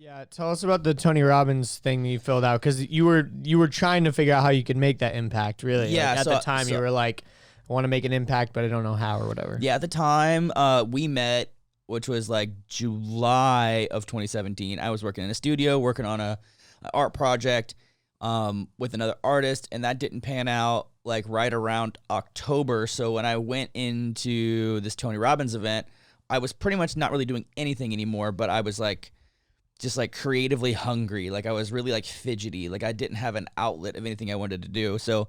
Yeah, tell us about the Tony Robbins thing that you filled out, because you were trying to figure out how you could make that impact. Really, Yeah. Like, at the time, you were like, I want to make an impact, but I don't know how or whatever. Yeah, at the time we met, which was like July of 2017. I was working in a studio, working on an art project with another artist, and that didn't pan out like right around October. So when I went into this Tony Robbins event, I was pretty much not really doing anything anymore, but I was like just like creatively hungry. Like I was really like fidgety. Like I didn't have an outlet of anything I wanted to do. So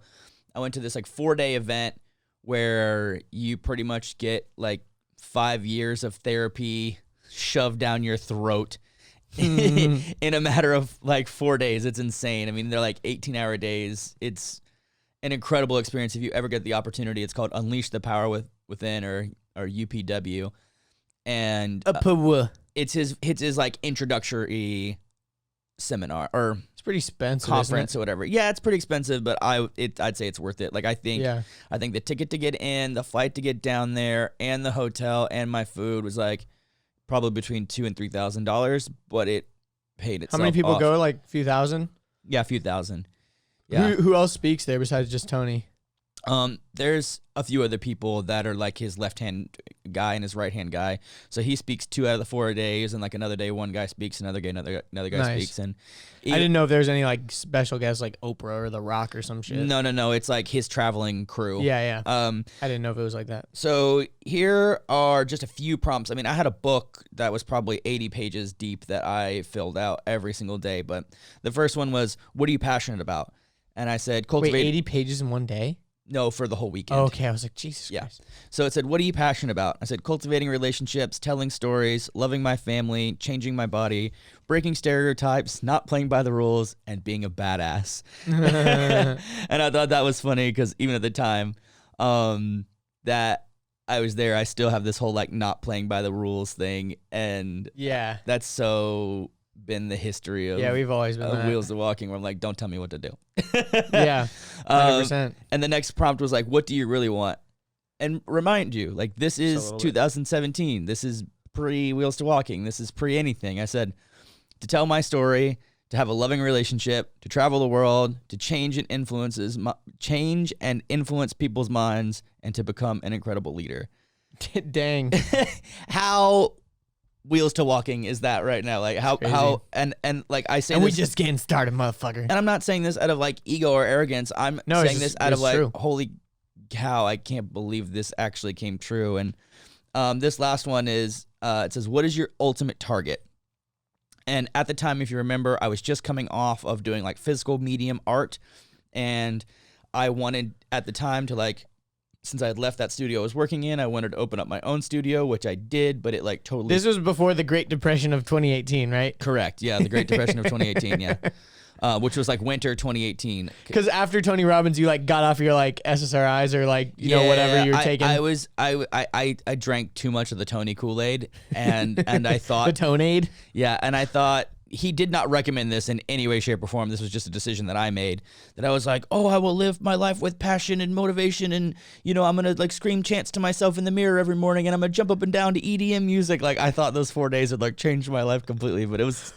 I went to this like 4-day event where you pretty much get like 5 years of therapy shoved down your throat in a matter of like 4 days. It's insane. I mean, they're like 18-hour days. It's an incredible experience if you ever get the opportunity. It's called Unleash the Power Within, or UPW. And it's his like introductory seminar or It's pretty expensive, conference or whatever. Yeah, it's pretty expensive, but I'd say it's worth it. Like I think the ticket to get in, the flight to get down there, and the hotel and my food was like probably between $2,000 and $3,000, but it paid itself. How many people off. go? Like a few thousand? Yeah, a few thousand. Yeah. Who else speaks there besides just Tony? There's a few other people that are like his left-hand guy and his right-hand guy. So he speaks 2 out of the 4 days, and like another day, one guy speaks, another guy speaks. And I didn't know if there was any like special guests like Oprah or The Rock or some shit. No. It's like his traveling crew. Yeah. I didn't know if it was like that. So here are just a few prompts. I mean, I had a book that was probably 80 pages deep that I filled out every single day. But the first one was, what are you passionate about? And I said, cultivate. Wait, 80 pages in one day? No, for the whole weekend. Oh, okay, I was like, Jesus Christ. So it said, what are you passionate about? I said, cultivating relationships, telling stories, loving my family, changing my body, breaking stereotypes, not playing by the rules, and being a badass. And I thought that was funny because even at the time that I was there, I still have this whole like not playing by the rules thing. And that's so been the history of we've always been that. Wheels2Walking, where I'm like, don't tell me what to do. 100%. And the next prompt was like, what do you really want? And remind you, like, this is 2017. This is pre Wheels2Walking. This is pre anything. I said, to tell my story, to have a loving relationship, to travel the world, to change and influence people's minds, and to become an incredible leader. Dang. How Wheels2Walking is that right now? Like how and like I say, and this, we just getting started, motherfucker. And I'm not saying this out of like ego or arrogance. I'm saying this out of like, true. Holy cow, I can't believe this actually came true. And this last one is it says, what is your ultimate target? And at the time, if you remember, I was just coming off of doing like physical medium art, and I wanted at the time to like, since I had left that studio I was working in, I wanted to open up my own studio, which I did, but it like totally... This was before the Great Depression of 2018, right? Correct. Yeah, the Great Depression of 2018, yeah. Which was like winter 2018. Because after Tony Robbins, you like got off your like SSRIs or like, you know, whatever you were taking. I drank too much of the Tony Kool-Aid, and I thought... The Tonade? Yeah, and I thought... He did not recommend this in any way, shape, or form. This was just a decision that I made, that I was like, oh, I will live my life with passion and motivation, and, you know, I'm going to, like, scream chants to myself in the mirror every morning, and I'm going to jump up and down to EDM music. Like, I thought those 4 days would, like, change my life completely, but it was...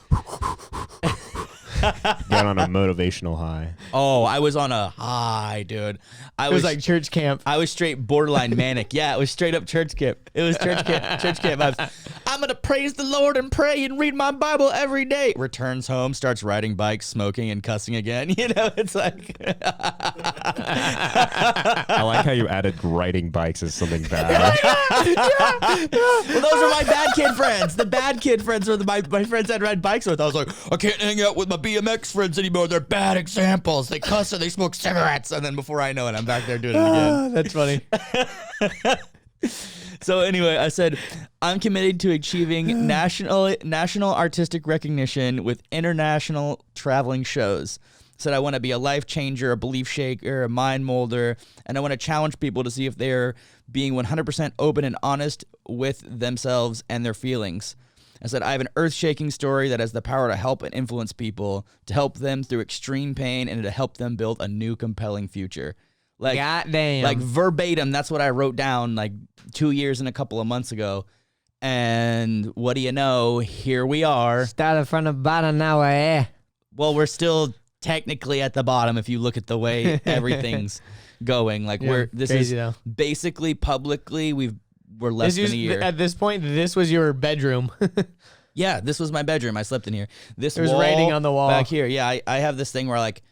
Got on a motivational high. Oh, I was on a high, dude. It was like church camp. I was straight borderline manic. Yeah, it was straight up church camp. It was church camp vibes. I'm going to praise the Lord and pray and read my Bible every day. Returns home, starts riding bikes, smoking, and cussing again. You know, it's like... I like how you added riding bikes as something bad. Yeah. Well, those were my bad kid friends. The bad kid friends were my friends I'd ride bikes with. I was like, I can't hang out with my BMX friends anymore. They're bad examples. They cuss and they smoke cigarettes. And then before I know it, I'm back there doing it again. That's funny. So anyway, I said, I'm committed to achieving national artistic recognition with international traveling shows. Said I want to be a life changer, a belief shaker, a mind molder, and I want to challenge people to see if they're being 100% open and honest with themselves and their feelings. I said, I have an earth-shaking story that has the power to help and influence people, to help them through extreme pain, and to help them build a new, compelling future. Like, goddamn. Like verbatim, that's what I wrote down like 2 years and a couple of months ago. And what do you know? Here we are. Started from the bottom, now we're here. Well, we're still technically at the bottom if you look at the way everything's going. Like this is crazy though. basically publicly we're less than a year. At this point, this was your bedroom. Yeah, this was my bedroom. I slept in here. There's writing on the wall back here. Yeah, I have this thing where like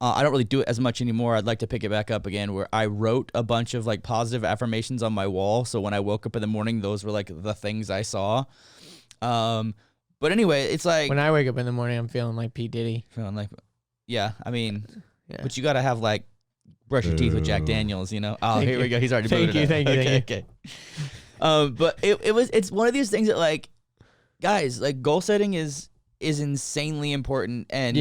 I don't really do it as much anymore. I'd like to pick it back up again, where I wrote a bunch of like positive affirmations on my wall. So when I woke up in the morning, those were like the things I saw. But anyway, it's like when I wake up in the morning, I'm feeling like P. Diddy. feeling like, yeah, I mean, but you got to have like brush your teeth with Jack Daniels, you know? Oh, Thank here we you. go. He's already Thank booted you, up. thank you, Okay, thank okay. But it's one of these things that like, guys, like goal setting is insanely important, and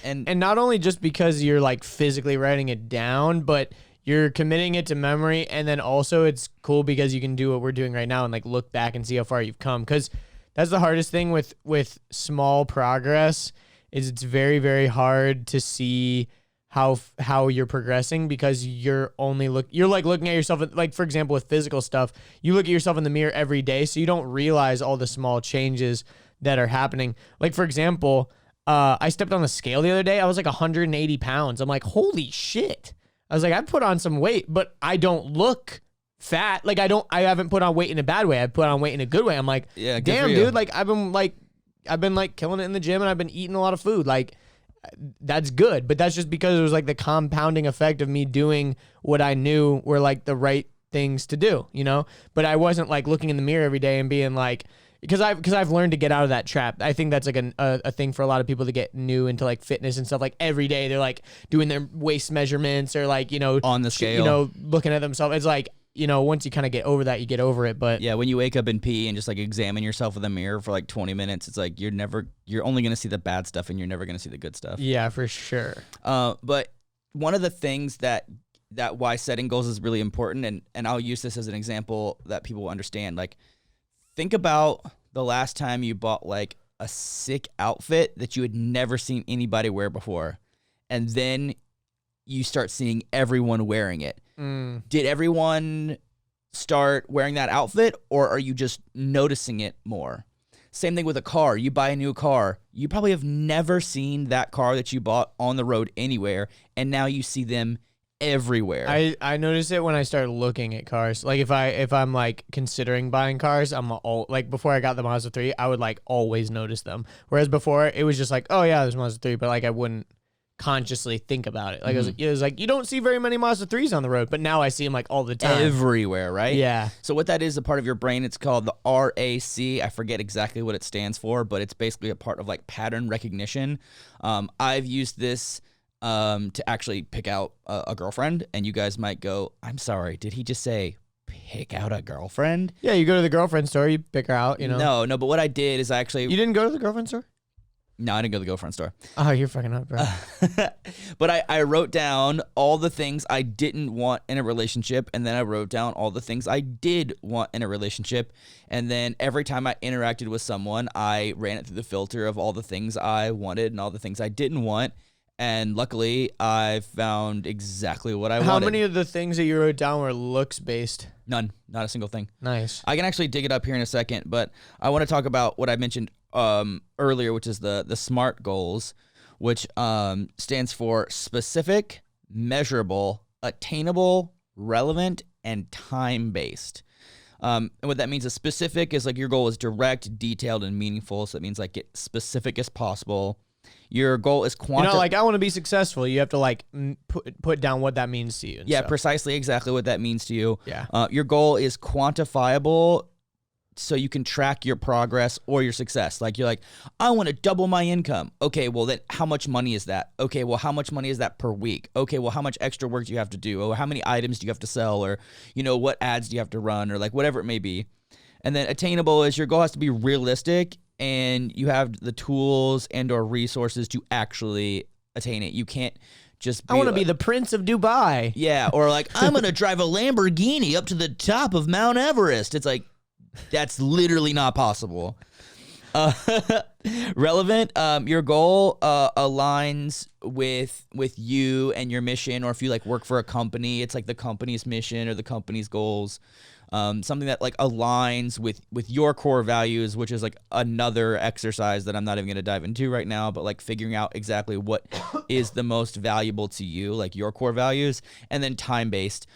and not only just because you're like physically writing it down, but you're committing it to memory, and then also it's cool because you can do what we're doing right now and like look back and see how far you've come, because that's the hardest thing with small progress is it's very, very hard to see how you're progressing, because you're like looking at yourself, like for example with physical stuff, you look at yourself in the mirror every day, so you don't realize all the small changes that are happening. Like for example, I stepped on the scale the other day. I was like 180 pounds. I'm like, holy shit. I was like, I put on some weight, but I don't look fat. Like I haven't put on weight in a bad way. I put on weight in a good way. I'm like, Yeah, good damn for you. dude, like I've been killing it in the gym, and I've been eating a lot of food. Like that's good, but that's just because it was like the compounding effect of me doing what I knew were like the right things to do, you know? But I wasn't like looking in the mirror every day and being like, because I've learned to get out of that trap. I think that's like a thing for a lot of people to get new into like fitness and stuff. Like every day they're like doing their waist measurements or like, you know, On the scale. you know, looking at themselves. It's like, you know, once you kind of get over that, you get over it. But yeah, when you wake up and pee and just like examine yourself in the mirror for like 20 minutes, it's like you're only going to see the bad stuff and you're never going to see the good stuff. yeah, for sure. But one of the things that why setting goals is really important, and I'll use this as an example that people will understand. Like, think about the last time you bought like a sick outfit that you had never seen anybody wear before, and then you start seeing everyone wearing it. Did everyone start wearing that outfit, or are you just noticing it more? Same thing with a car. You buy a new car. You probably have never seen that car that you bought on the road anywhere, and now you see them everywhere. I notice it when I start looking at cars. Like if I'm like considering buying cars, I'm all like, before I got the Mazda 3, I would like always notice them. Whereas before it was just like, oh yeah, there's Mazda 3, but like I wouldn't consciously think about it. Like it was like you don't see very many Mazda 3s on the road, but now I see them like all the time. Everywhere, right? Yeah. So what that is, a part of your brain, it's called the RAC. I forget exactly what it stands for, but it's basically a part of like pattern recognition. I've used this to actually pick out a girlfriend, and you guys might go, I'm sorry, did he just say pick out a girlfriend? Yeah, you go to the girlfriend store, you pick her out, you know. No, but what I did is You didn't go to the girlfriend store? No, I didn't go to the girlfriend store. Oh, you're fucking up, bro. But I wrote down all the things I didn't want in a relationship, and then I wrote down all the things I did want in a relationship. And then every time I interacted with someone, I ran it through the filter of all the things I wanted and all the things I didn't want. And luckily, I found exactly what I wanted. How many of the things that you wrote down were looks based? None. Not a single thing. Nice. I can actually dig it up here in a second, but I want to talk about what I mentioned earlier, which is the SMART goals, which stands for specific, measurable, attainable, relevant, and time-based. And what that means is specific is like your goal is direct, detailed, and meaningful. So it means like get specific as possible. Your goal is You know, like I want to be successful. You have to like put down what that means to you. And yeah, stuff. precisely exactly what that means to you. Yeah. Your goal is quantifiable, so you can track your progress or your success. Like you're like, I want to double my income. Okay, well then how much money is that? Okay, well how much money is that per week? Okay, well how much extra work do you have to do? Or how many items do you have to sell? Or, you know, what ads do you have to run? Or like whatever it may be. And then attainable is your goal has to be realistic, and you have the tools and or resources to actually attain it. You can't just be I want to be the Prince of Dubai. Yeah, or like, I'm going to drive a Lamborghini up to the top of Mount Everest. It's like, that's literally not possible. Relevant, your goal aligns with you and your mission, or if you like work for a company, it's like the company's mission or the company's goals. something that like aligns with your core values, which is like another exercise that I'm not even going to dive into right now, but like figuring out exactly what is the most valuable to you, like your core values, and then time-based.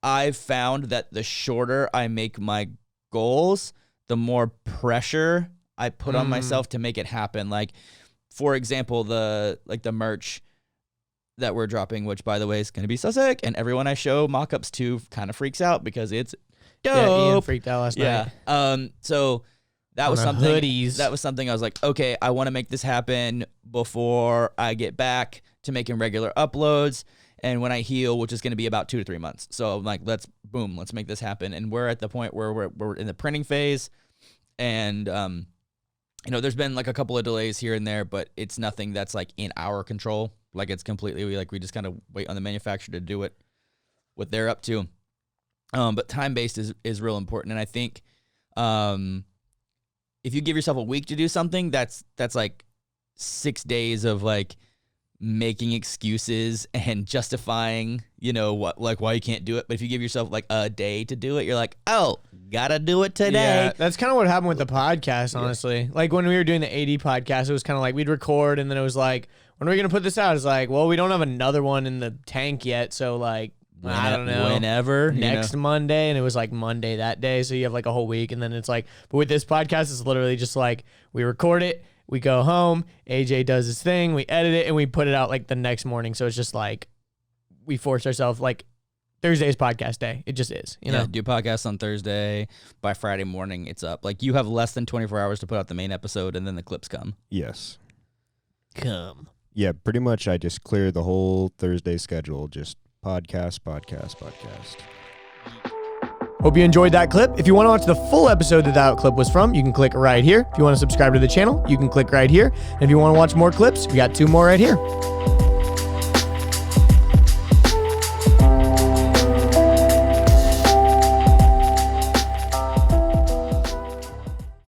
I've found that the shorter I make my goals, the more pressure I put on myself to make it happen. Like, for example, the merch that we're dropping, which by the way is going to be so sick, and everyone I show mock-ups to kind of freaks out because it's dope. Yeah, Ian freaked out last night. So that was something. Hoodies. That was something I was like, okay, I want to make this happen before I get back to making regular uploads, and when I heal, which is going to be about 2 to 3 months. So I'm like, let's make this happen. And we're at the point where we're in the printing phase, and there's been like a couple of delays here and there, but it's nothing that's like in our control. Like it's completely, we just kind of wait on the manufacturer to do what they're up to. But time-based is real important. And I think if you give yourself a week to do something, that's like 6 days of like making excuses and justifying, why you can't do it. But if you give yourself like a day to do it, you're like, oh, gotta do it today. Yeah, that's kind of what happened with the podcast, honestly. Yeah. Like when we were doing the AD podcast, it was kind of like we'd record and then it was like, when are we going to put this out? It's like, well, we don't have another one in the tank yet. So like, I don't know. Whenever. Next Monday. And it was like Monday that day. So you have like a whole week. And then it's like, but with this podcast, it's literally just like we record it, we go home, AJ does his thing, we edit it, and we put it out like the next morning. So it's just like we force ourselves, like Thursday's podcast day. It just is, you know? Do podcasts on Thursday. By Friday morning, it's up. Like you have less than 24 hours to put out the main episode, and then the clips come. Yes. Come. Yeah, pretty much I just clear the whole Thursday schedule. Just podcast. Hope you enjoyed that clip. If you want to watch the full episode that clip was from, you can click right here. If you want to subscribe to the channel, you can click right here. And if you want to watch more clips, we got 2 more right here.